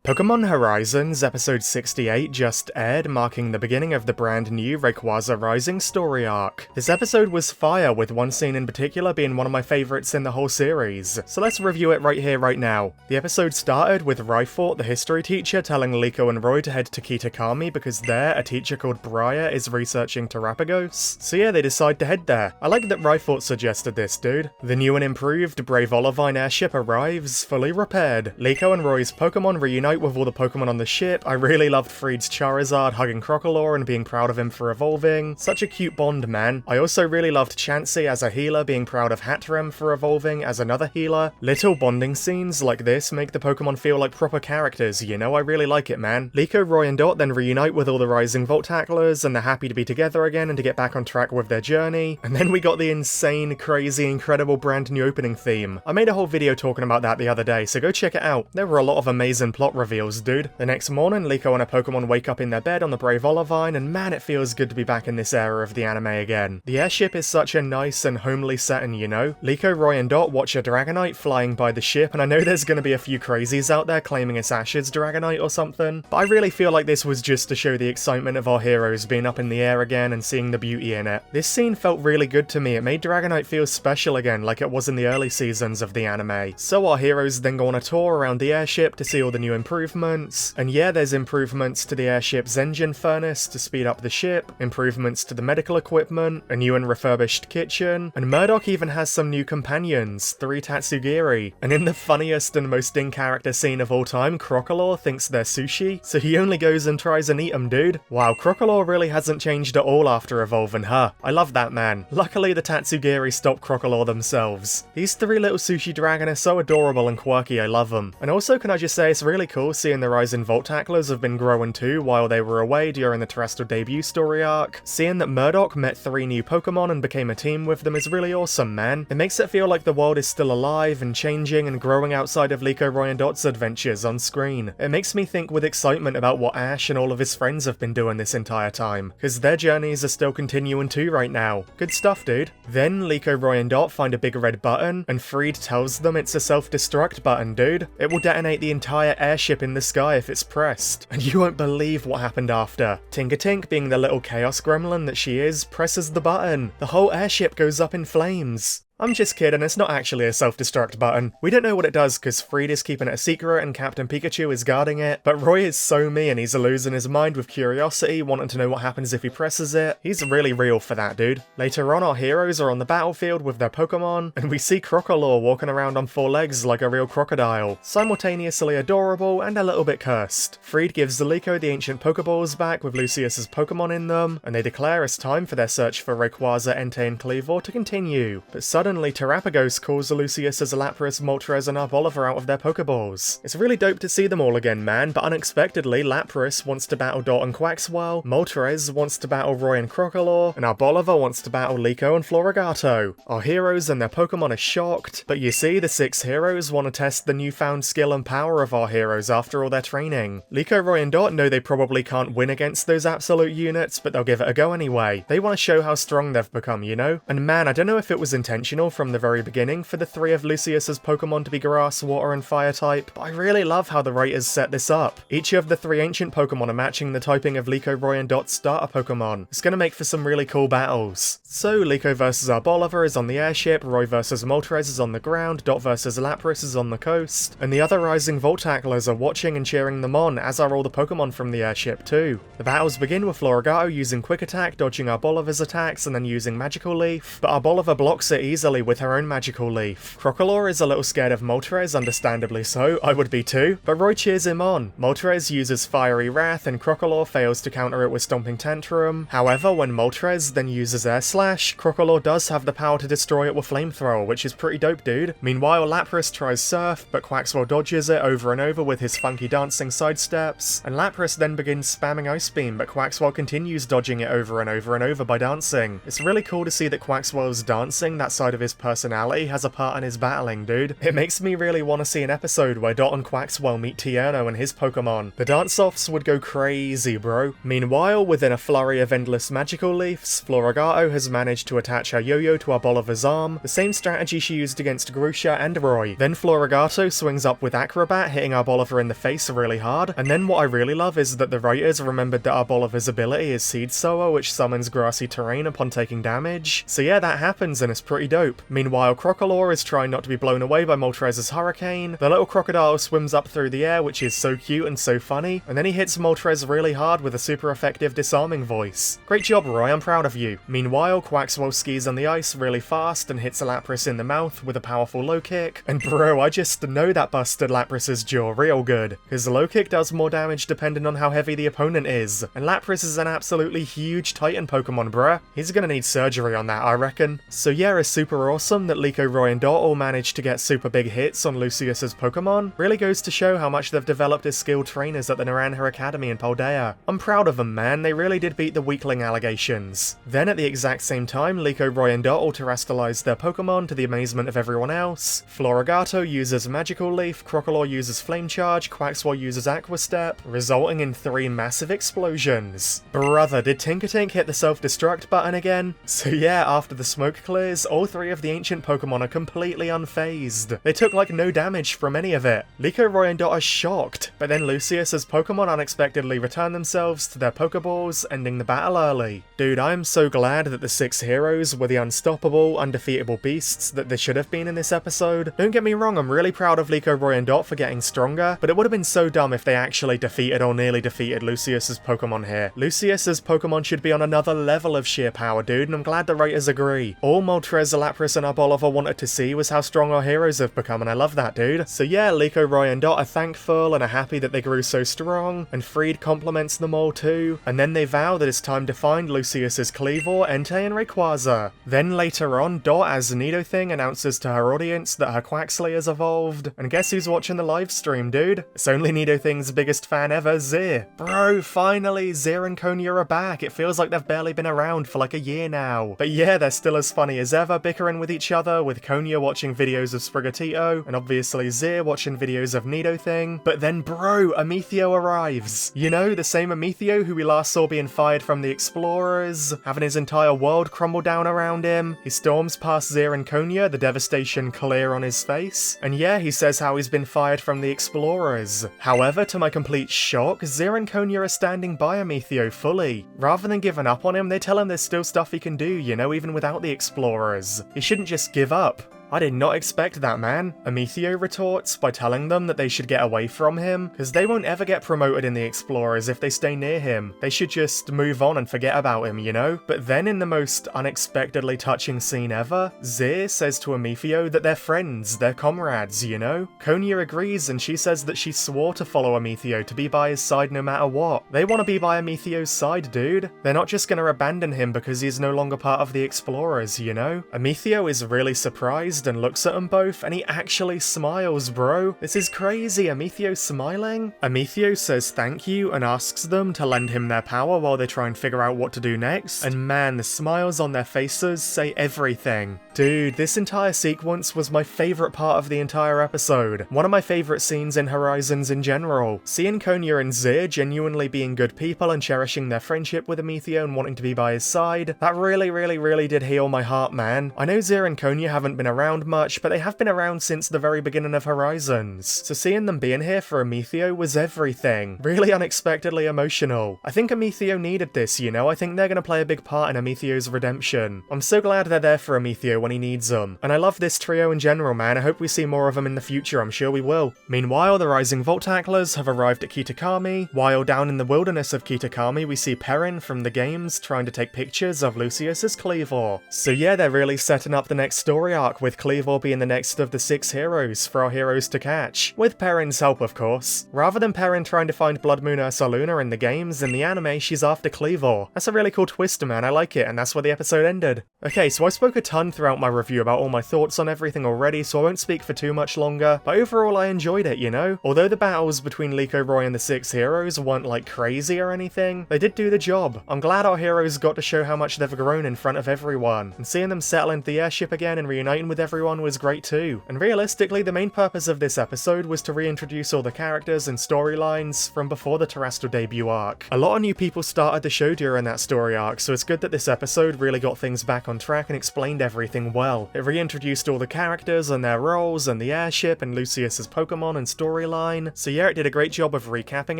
Pokémon Horizons episode 68 just aired, marking the beginning of the brand new Rayquaza Rising story arc. This episode was fire, with one scene in particular being one of my favourites in the whole series, so let's review it right here, right now. The episode started with Rayquaza, the history teacher, telling Liko and Roy to head to Kitakami because there, a teacher called Briar is researching Terapagos. So yeah, they decide to head there. I like that Rayquaza suggested this, dude. The new and improved Brave Olivine Airship arrives, fully repaired. Liko and Roy's Pokémon reunite with all the Pokémon on the ship. I really loved Freed's Charizard hugging Crocalor and being proud of him for evolving. Such a cute bond, man. I also really loved Chansey as a healer being proud of Hattrem for evolving as another healer. Little bonding scenes like this make the Pokémon feel like proper characters, you know, I really like it, man. Liko, Roy and Dot then reunite with all the Rising Volt Tacklers, and they're happy to be together again and to get back on track with their journey. And then we got the insane, crazy, incredible brand new opening theme. I made a whole video talking about that the other day, so go check it out. There were a lot of amazing plot reveals, dude. The next morning, Liko and her Pokémon wake up in their bed on the Brave Olivine, and man, it feels good to be back in this era of the anime again. The airship is such a nice and homely setting, you know? Liko, Roy and Dot watch a Dragonite flying by the ship, and I know there's gonna be a few crazies out there claiming it's Ash's Dragonite or something, but I really feel like this was just to show the excitement of our heroes being up in the air again and seeing the beauty in it. This scene felt really good to me. It made Dragonite feel special again, like it was in the early seasons of the anime. So our heroes then go on a tour around the airship to see all the new improvements. And yeah, there's improvements to the airship's engine furnace to speed up the ship, improvements to the medical equipment, a new and refurbished kitchen, and Murdoch even has some new companions, 3 Tatsugiri. And in the funniest and most in-character scene of all time, Crocalor thinks they're sushi, so he only goes and tries and eat them, dude. Wow, Crocalor really hasn't changed at all after evolving, huh? I love that, man. Luckily the Tatsugiri stopped Crocalor themselves. These 3 little sushi dragon are so adorable and quirky, I love them. And also, can I just say, it's really cool seeing the Rising Volt Tacklers have been growing too while they were away during the Terastal debut story arc. Seeing that Murdoch met 3 new Pokémon and became a team with them is really awesome, man. It makes it feel like the world is still alive and changing and growing outside of Liko, Roy and Dot's adventures on screen. It makes me think with excitement about what Ash and all of his friends have been doing this entire time, because their journeys are still continuing too right now. Good stuff, dude. Then Liko, Roy and Dot find a big red button, and Freed tells them it's a self-destruct button, dude. It will detonate the entire airship in the sky if it's pressed. And you won't believe what happened after. Tinkertink, being the little chaos gremlin that she is, presses the button. The whole airship goes up in flames. I'm just kidding, it's not actually a self-destruct button. We don't know what it does because Freed is keeping it a secret and Captain Pikachu is guarding it, but Roy is so mean, he's losing his mind with curiosity, wanting to know what happens if he presses it. He's really real for that, dude. Later on, our heroes are on the battlefield with their Pokémon, and we see Crocalor walking around on 4 legs like a real crocodile, simultaneously adorable and a little bit cursed. Freed gives Liko the ancient Pokeballs back with Lucius's Pokémon in them, and they declare it's time for their search for Rayquaza, Entei, and Kleavor to continue. But suddenly Terapagos calls Lucius's Lapras, Moltres, and Arboliva out of their Pokeballs. It's really dope to see them all again, man, but unexpectedly Lapras wants to battle Dot and Quaxwell, Moltres wants to battle Roy and Crocalor, and Arboliva wants to battle Liko and Florigato. Our heroes and their Pokemon are shocked, but you see, the 6 heroes want to test the newfound skill and power of our heroes after all their training. Liko, Roy, and Dot know they probably can't win against those absolute units, but they'll give it a go anyway. They want to show how strong they've become, you know? And man, I don't know if it was intentional from the very beginning for the 3 of Lucius's Pokémon to be Grass, Water, and Fire type, but I really love how the writers set this up. Each of the 3 ancient Pokémon are matching the typing of Liko, Roy, and Dot's starter Pokémon. It's gonna make for some really cool battles. So, Liko vs Arboliva is on the airship, Roy vs Moltres is on the ground, Dot vs Lapras is on the coast, and the other Rising Volt Tacklers are watching and cheering them on, as are all the Pokémon from the airship too. The battles begin with Florigato using Quick Attack, dodging Arboliva's attacks, and then using Magical Leaf, but Arboliva blocks it easily with her own Magical Leaf. Crocalor is a little scared of Moltres, understandably so, I would be too, but Roy cheers him on. Moltres uses Fiery Wrath and Crocalor fails to counter it with Stomping Tantrum. However, when Moltres then uses Air Slash, Crocalor does have the power to destroy it with Flamethrower, which is pretty dope, dude. Meanwhile, Lapras tries Surf, but Quaxwell dodges it over and over with his funky dancing sidesteps, and Lapras then begins spamming Ice Beam, but Quaxwell continues dodging it over and over and over by dancing. It's really cool to see that Quaxwell's dancing that side of of his personality has a part in his battling, dude. It makes me really want to see an episode where Dot and Quaxwell meet Tierno and his Pokemon. The dance-offs would go crazy, bro. Meanwhile, within a flurry of endless magical leafs, Floragato has managed to attach her yo-yo to Arboliva's arm, the same strategy she used against Grusha and Roy. Then Floragato swings up with Acrobat, hitting Arboliva in the face really hard, and then what I really love is that the writers remembered that Arboliva's ability is Seed Sower, which summons grassy terrain upon taking damage. So yeah, that happens and it's pretty dope. Meanwhile, Crocalor is trying not to be blown away by Moltres' Hurricane. The little crocodile swims up through the air, which is so cute and so funny, and then he hits Moltres really hard with a super effective disarming voice. Great job, Roy, I'm proud of you. Meanwhile, Quaxwell skis on the ice really fast and hits a Lapras in the mouth with a powerful low kick, and bro, I just know that busted Lapras's jaw real good, because the low kick does more damage depending on how heavy the opponent is, and Lapras is an absolutely huge Titan Pokemon, bruh. He's gonna need surgery on that, I reckon. So yeah, it's super awesome that Liko, Roy and Dot all managed to get super big hits on Lucius's Pokemon. Really goes to show how much they've developed as skilled trainers at the Naranha Academy in Paldea. I'm proud of them, man, they really did beat the weakling allegations. Then at the exact same time, Liko, Roy and Dot all terastalized their Pokemon to the amazement of everyone else. Floragato uses Magical Leaf, Crocalor uses Flame Charge, Quaxwell uses Aqua Step, resulting in 3 massive explosions. Brother, did Tinkertink hit the self-destruct button again? So yeah, after the smoke clears, all 3 of the ancient Pokemon are completely unfazed. They took like no damage from any of it. Liko, Roy and Dot are shocked, but then Lucius's Pokemon unexpectedly return themselves to their Pokeballs, ending the battle early. Dude, I am so glad that the 6 heroes were the unstoppable, undefeatable beasts that they should have been in this episode. Don't get me wrong, I'm really proud of Liko, Roy and Dot for getting stronger, but it would have been so dumb if they actually defeated or nearly defeated Lucius's Pokemon here. Lucius's Pokemon should be on another level of sheer power, dude, and I'm glad the writers agree. All Moltres, Lapras and Arboliva wanted to see was how strong our heroes have become, and I love that, dude. So yeah, Liko, Roy and Dot are thankful and are happy that they grew so strong, and Freed compliments them all too, and then they vow that it's time to find Lucius's Kleavor, Entei and Rayquaza. Then later on, Dot, as Nidothing, announces to her audience that her Quaxley has evolved, and guess who's watching the live stream, dude? It's only Nidothing's biggest fan ever, Zir. Bro, finally, Zir and Conia are back. It feels like they've barely been around for like a year now. But yeah, they're still as funny as ever, bickering with each other, with Conia watching videos of Sprigatito, and obviously Zir watching videos of Nidothing. But then bro, Amethio arrives. You know, the same Amethio who we last saw being fired from the Explorers, having his entire world crumble down around him. He storms past Zir and Conia, the devastation clear on his face. And yeah, he says how he's been fired from the Explorers. However, to my complete shock, Zir and Conia are standing by Amethio fully. Rather than giving up on him, they tell him there's still stuff he can do, you know, even without the Explorers. He shouldn't just give up. I did not expect that, man. Amethio retorts by telling them that they should get away from him, because they won't ever get promoted in the Explorers if they stay near him. They should just move on and forget about him, you know? But then in the most unexpectedly touching scene ever, Zir says to Amethio that they're friends, they're comrades, you know? Conia agrees and she says that she swore to follow Amethio, to be by his side no matter what. They want to be by Amethio's side, dude. They're not just gonna abandon him because he's no longer part of the Explorers, you know? Amethio is really surprised and looks at them both, and he actually smiles, bro. This is crazy, Amethio smiling? Amethio says thank you and asks them to lend him their power while they try and figure out what to do next, and man, the smiles on their faces say everything. Dude, this entire sequence was my favourite part of the entire episode. One of my favourite scenes in Horizons in general. Seeing Conia and Zir genuinely being good people and cherishing their friendship with Amethio and wanting to be by his side, that really did heal my heart, man. I know Zir and Conia haven't been around much, but they have been around since the very beginning of Horizons, so seeing them being here for Amethio was everything. Really unexpectedly emotional. I think Amethio needed this, you know? I think they're gonna play a big part in Amethio's redemption. I'm so glad they're there for Amethio when he needs them, and I love this trio in general, man. I hope we see more of them in the future, I'm sure we will. Meanwhile, the Rising Voltaclers have arrived at Kitakami, while down in the wilderness of Kitakami we see Perrin from the games trying to take pictures of Lucius's Kleavor. So yeah, they're really setting up the next story arc with with Kleavor being the next of the 6 heroes for our heroes to catch, with Perrin's help of course. Rather than Perrin trying to find Blood Moon Ursaluna in the games, in the anime she's after Kleavor. That's a really cool twist, man, I like it, and that's where the episode ended. Okay, so I spoke a ton throughout my review about all my thoughts on everything already, so I won't speak for too much longer, but overall I enjoyed it, you know? Although the battles between Liko, Roy and the 6 heroes weren't like crazy or anything, they did do the job. I'm glad our heroes got to show how much they've grown in front of everyone, and seeing them settle into the airship again and reuniting with everyone was great too. And realistically, the main purpose of this episode was to reintroduce all the characters and storylines from before the Terastal debut arc. A lot of new people started the show during that story arc, so it's good that this episode really got things back on track and explained everything well. It reintroduced all the characters and their roles and the airship and Lucius's Pokémon and storyline, so yeah, it did a great job of recapping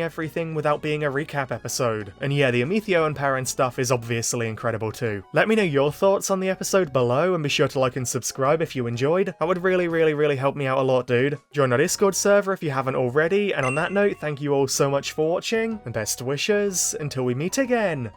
everything without being a recap episode. And yeah, the Amethio and Perrin stuff is obviously incredible too. Let me know your thoughts on the episode below, and be sure to like and subscribe if you enjoyed. That would really help me out a lot, dude. Join our Discord server if you haven't already, and on that note, thank you all so much for watching, and best wishes until we meet again.